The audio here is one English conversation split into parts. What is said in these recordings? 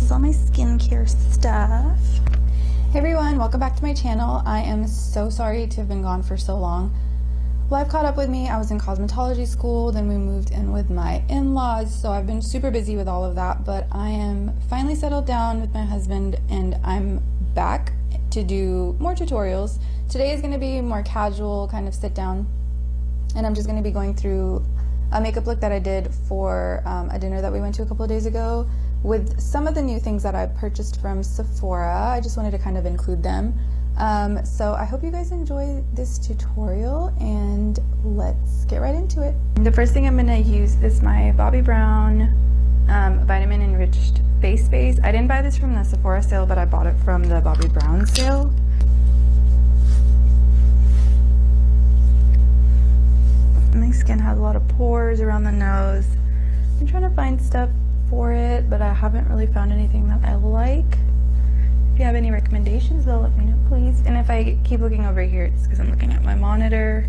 is all my skincare stuff. Hey everyone, welcome back to my channel. I am so sorry to have been gone for so long. Life caught up with me. I was in cosmetology school, then we moved in with my in-laws, so I've been super busy with all of that, but I am finally settled down with my husband and I'm back to do more tutorials. Today is going to be more casual, kind of sit down, and I'm just going to be going through a makeup look that I did for a dinner that we went to a couple of days ago with some of the new things that I purchased from Sephora. I just wanted to kind of include them. So I hope you guys enjoy this tutorial and let's get right into it. The first thing I'm going to use is my Bobbi Brown Vitamin Enriched Face Base. I didn't buy this from the Sephora sale, but I bought it from the Bobbi Brown sale. My skin has a lot of pores around the nose. I'm trying to find stuff for it, but I haven't really found anything that I like. If you have any recommendations, though, let me know, please. And if I keep looking over here, it's because I'm looking at my monitor.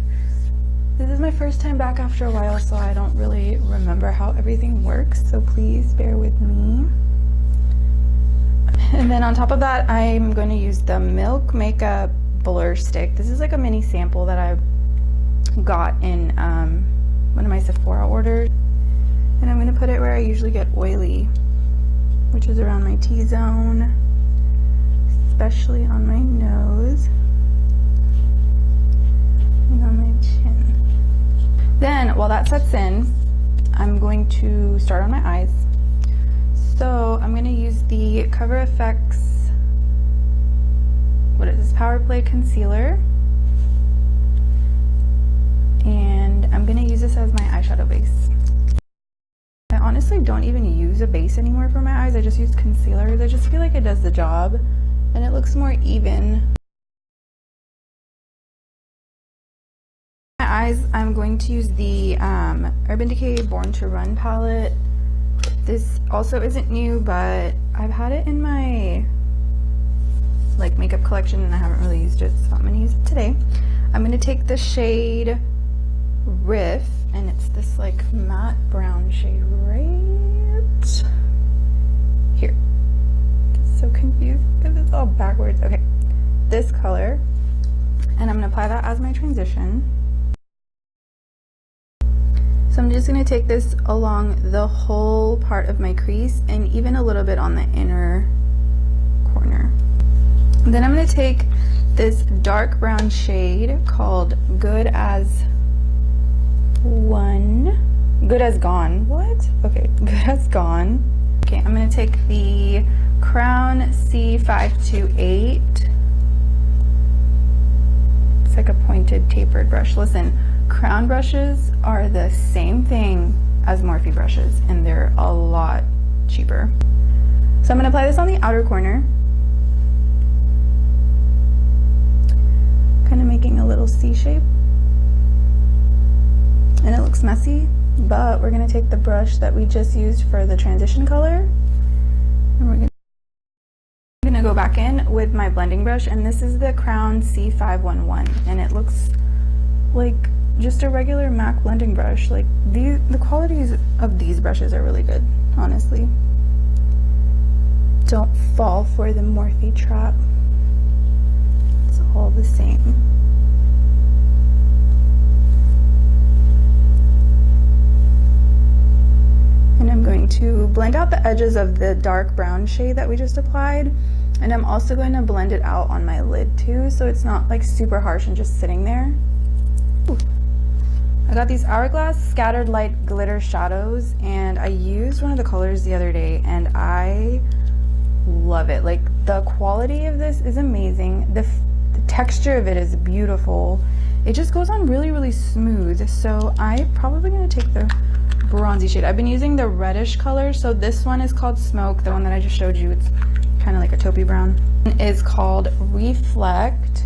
This is my first time back after a while, so I don't really remember how everything works, so please bear with me. And then on top of that, I'm going to use the Milk Makeup Blur Stick. This is like a mini sample that I got in one of my Sephora orders. And I'm going to put it where I usually get oily, which is around my T-zone, especially on my nose and on my chin. Then, while that sets in, I'm going to start on my eyes. So I'm going to use the Cover FX, what is this, Power Play Concealer. And I'm going to use this as my eyeshadow base. I honestly don't even use a base anymore for my eyes. I just use concealers. I just feel like it does the job and it looks more even. My eyes, I'm going to use the Urban Decay Born to Run palette. This also isn't new, but I've had it in my makeup collection and I haven't really used it, so I'm going to use it today. I'm going to take the shade Riff, and it's this matte brown shade right here. Just so confused because it's all backwards. Okay, this color, and I'm going to apply that as my transition. So I'm just going to take this along the whole part of my crease and even a little bit on the inner corner. And then I'm going to take this dark brown shade called Good as Gone. What? Okay, Good as Gone. Okay, I'm going to take the Crown C528. It's like a pointed, tapered brush. Listen, crown brushes are the same thing as Morphe brushes, and they're a lot cheaper. So I'm going to apply this on the outer corner. Kind of making a little C shape. And it looks messy, but we're going to take the brush that we just used for the transition color and we're going to go back in with my blending brush, and this is the Crown C511 and it looks like just a regular MAC blending brush. The qualities of these brushes are really good, honestly. Don't fall for the Morphe trap. It's all the same. And I'm going to blend out the edges of the dark brown shade that we just applied, and I'm also going to blend it out on my lid too, so it's not super harsh and just sitting there. Ooh. I got these Hourglass Scattered Light Glitter Shadows, and I used one of the colors the other day and I love it. The quality of this is amazing. The texture of it is beautiful. It just goes on really, really smooth, so I'm probably going to take the bronzy shade. I've been using the reddish color, so this one is called Smoke. The one that I just showed you, it's kind of like a taupey brown. It is called Reflect,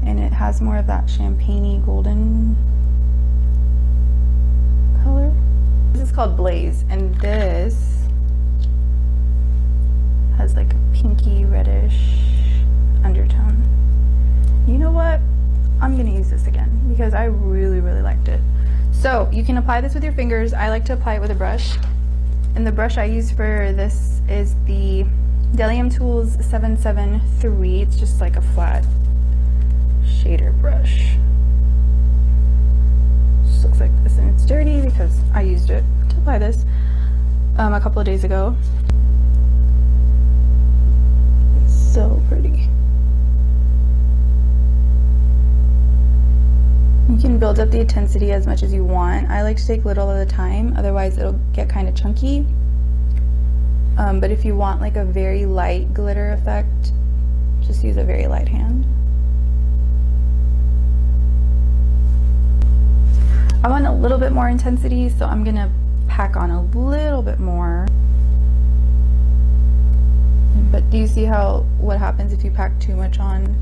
and it has more of that champagne-y golden color. This is called Blaze, and this has a pinky reddish undertone. You know what? I'm gonna use this again because I really, really liked it. So you can apply this with your fingers. I like to apply it with a brush. And the brush I use for this is the Delium Tools 773. It's just like a flat shader brush. Just looks like this, and it's dirty because I used it to apply this a couple of days ago. It's so pretty. You can build up the intensity as much as you want. I like to take little at a time, otherwise it'll get kind of chunky. But if you want like a very light glitter effect, just use a very light hand. I want a little bit more intensity, so I'm gonna pack on a little bit more. But do you see how what happens if you pack too much on?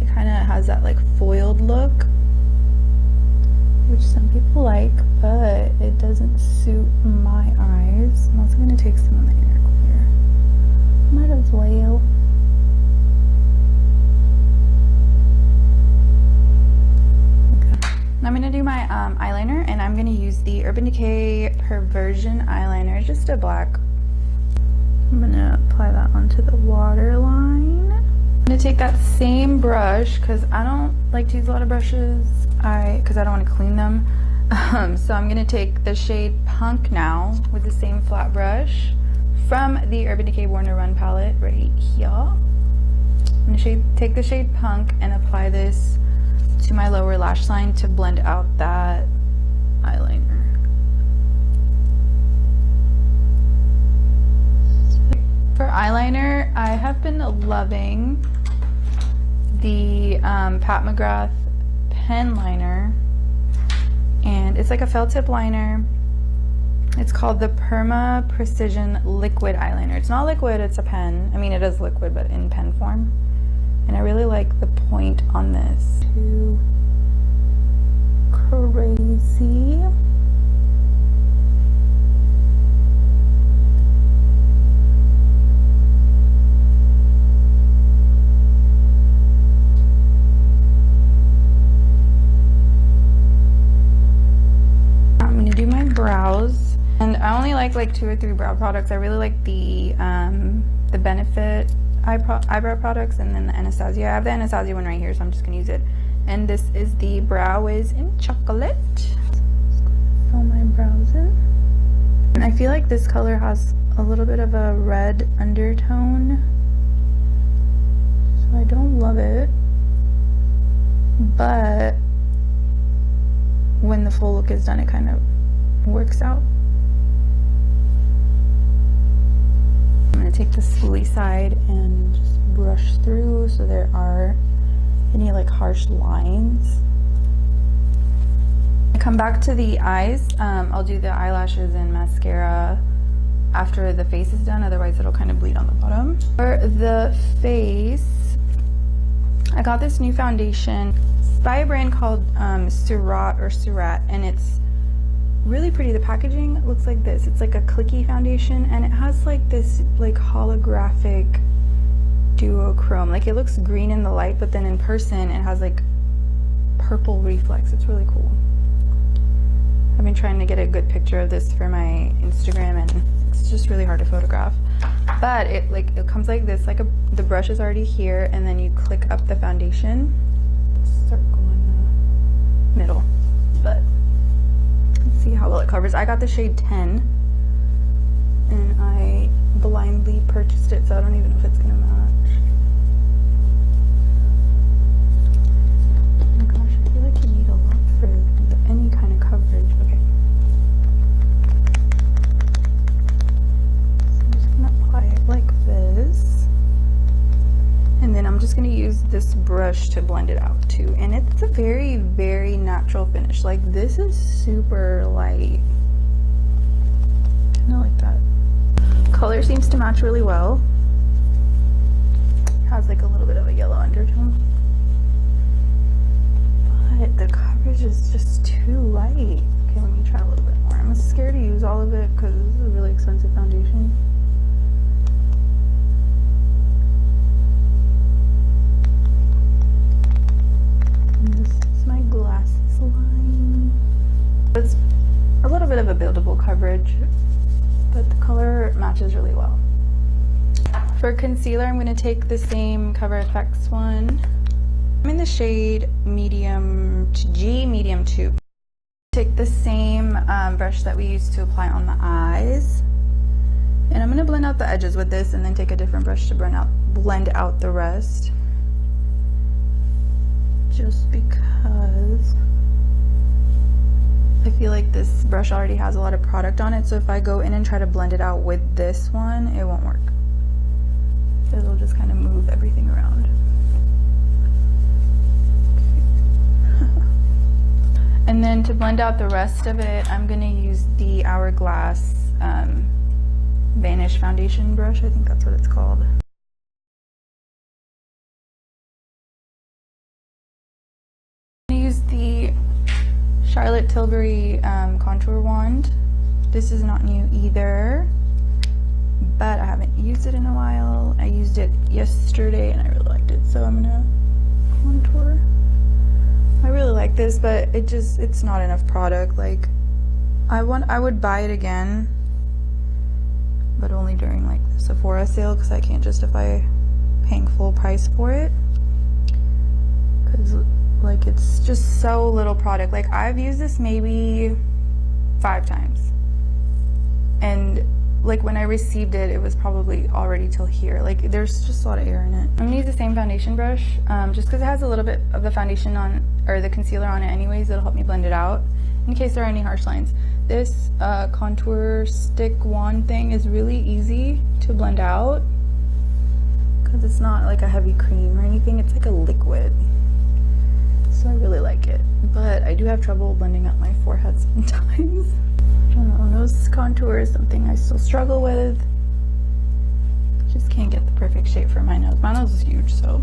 It kind of has that like foiled look, which some people like, but it doesn't suit my eyes. I'm also going to take some of the inner clear. Might as well. Okay. I'm going to do my eyeliner, and I'm going to use the Urban Decay Perversion eyeliner, just a black. I'm going to apply that onto the waterline. I'm going to take that same brush, because I don't like to use a lot of brushes, because I don't want to clean them. So I'm going to take the shade Punk now with the same flat brush from the Urban Decay Born to Run palette right here. I'm going to take the shade Punk and apply this to my lower lash line to blend out that eyeliner. For eyeliner, I have been loving the Pat McGrath pen liner, and it's like a felt tip liner. It's called the Perma Precision Liquid Eyeliner. It's not liquid, it's a pen. I mean, it is liquid, but in pen form. And I really like the point on this. Too crazy. Brows, and I only like 2 or 3 brow products. I really like the Benefit eyebrow products, and then the Anastasia. I have the Anastasia one right here, so I'm just gonna use it. And this is the Brow is in Chocolate. Fill my brows in. And I feel like this color has a little bit of a red undertone, so I don't love it, but when the full look is done, it kind of works out. I'm going to take the spoolie side and just brush through so there are any like harsh lines. I come back to the eyes. I'll do the eyelashes and mascara after the face is done, otherwise it'll kind of bleed on the bottom. For the face, I got this new foundation. It's by a brand called surratt, and it's really pretty. The packaging looks like this. It's like a clicky foundation, and it has like this like holographic duochrome. Like it looks green in the light, but then in person it has like purple reflex. It's really cool. I've been trying to get a good picture of this for my Instagram, and it's just really hard to photograph. But it comes like this. Like the brush is already here, and then you click up the foundation. Circle in the middle, but let's see how well it covers. I got the shade 10, and I blindly purchased it, so I don't even know if it's gonna match. Oh my gosh, I feel like you need a lot for any kind of coverage. Okay. So I'm just gonna apply it like this. And then I'm just going to use this brush to blend it out too. And it's a very, very natural finish. Like this is super light. I like that. Color seems to match really well. It has like a little bit of a yellow undertone. But the coverage is just too light. Okay, let me try a little bit more. I'm scared to use all of it because this is a really expensive foundation. This is my glasses line. It's a little bit of a buildable coverage. but the color matches really well. For concealer, I'm going to take the same Cover FX one. I'm in the shade medium to G, medium 2. Take the same brush that we used to apply on the eyes. And I'm going to blend out the edges with this and then take a different brush to blend out the rest. Just because I feel like this brush already has a lot of product on it, so if I go in and try to blend it out with this one, it won't work. It'll just kind of move everything around. And then to blend out the rest of it, I'm going to use the Hourglass Vanish Foundation brush. I think that's what it's called. I'm going to use the Charlotte Tilbury contour wand. This is not new either, but I haven't used it in a while. I used it yesterday and I really liked it, so I'm gonna contour. I really like this, but it's not enough product. Like I would buy it again, but only during like the Sephora sale, because I can't justify paying full price for it, because like it's just so little product. Like I've used this maybe 5 times, and like when I received it, it was probably already till here. Like there's just a lot of air in it. I'm gonna use the same foundation brush, just because it has a little bit of the foundation on, or the concealer on it anyways. It'll help me blend it out in case there are any harsh lines. This contour stick wand thing is really easy to blend out because it's not like a heavy cream or anything. It's like a liquid. So I really like it, but I do have trouble blending out my forehead sometimes. I don't know, nose contour is something I still struggle with. Just can't get the perfect shape for my nose. My nose is huge, so.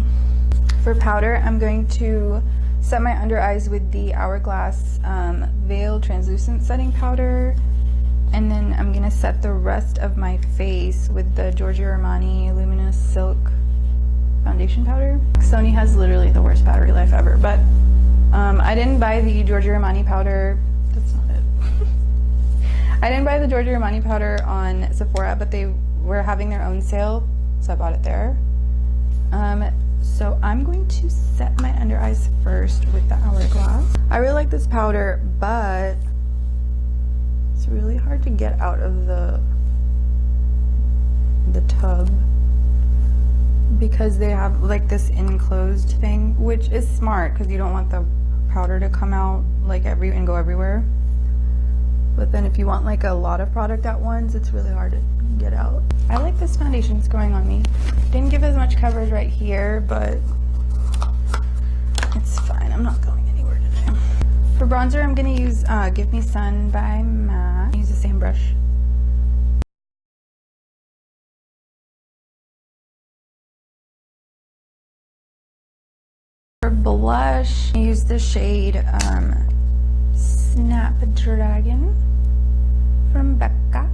For powder, I'm going to set my under eyes with the Hourglass Veil Translucent Setting Powder, and then I'm gonna set the rest of my face with the Giorgio Armani Luminous Silk Foundation Powder. Sony has literally the worst battery life ever, but I didn't buy the Giorgio Armani powder. That's not it. I didn't buy the Giorgio Armani powder on Sephora, but they were having their own sale, so I bought it there. So I'm going to set my under eyes first with the Hourglass. I really like this powder, but it's really hard to get out of the tub because they have like this enclosed thing, which is smart because you don't want the powder to come out like and go everywhere. But then if you want like a lot of product at once, it's really hard to get out. I like this foundation. It's going on me. Didn't give as much coverage right here, but it's fine. I'm not going anywhere today. For bronzer, I'm going to use Give Me Sun by MAC. Use the same brush. For blush, I use the shade Snapdragon from Becca.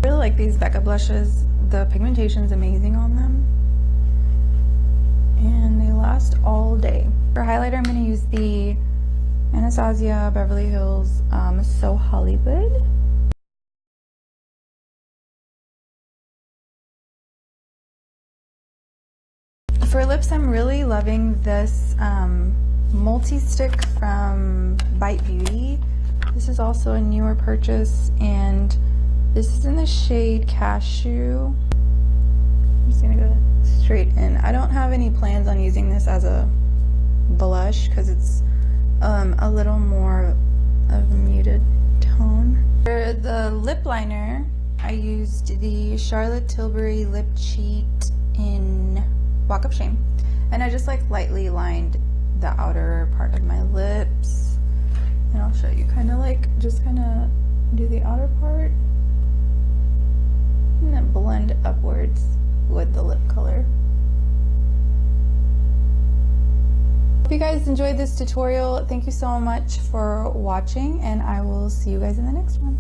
I really like these Becca blushes. The pigmentation is amazing on them, and they last all day. For highlighter, I'm going to use the Anastasia Beverly Hills So Hollywood. For lips, I'm really loving this multi-stick from Bite Beauty. This is also a newer purchase, and this is in the shade Cashew. I'm just gonna go straight in. I don't have any plans on using this as a blush because it's a little more of a muted tone. For the lip liner, I used the Charlotte Tilbury Lip Cheat in Walk of Shame, and I just like lightly lined the outer part of my lips, and I'll show you kind of like just kind of do the outer part and then blend upwards with the lip color. Hope you guys enjoyed this tutorial. Thank you so much for watching, and I will see you guys in the next one.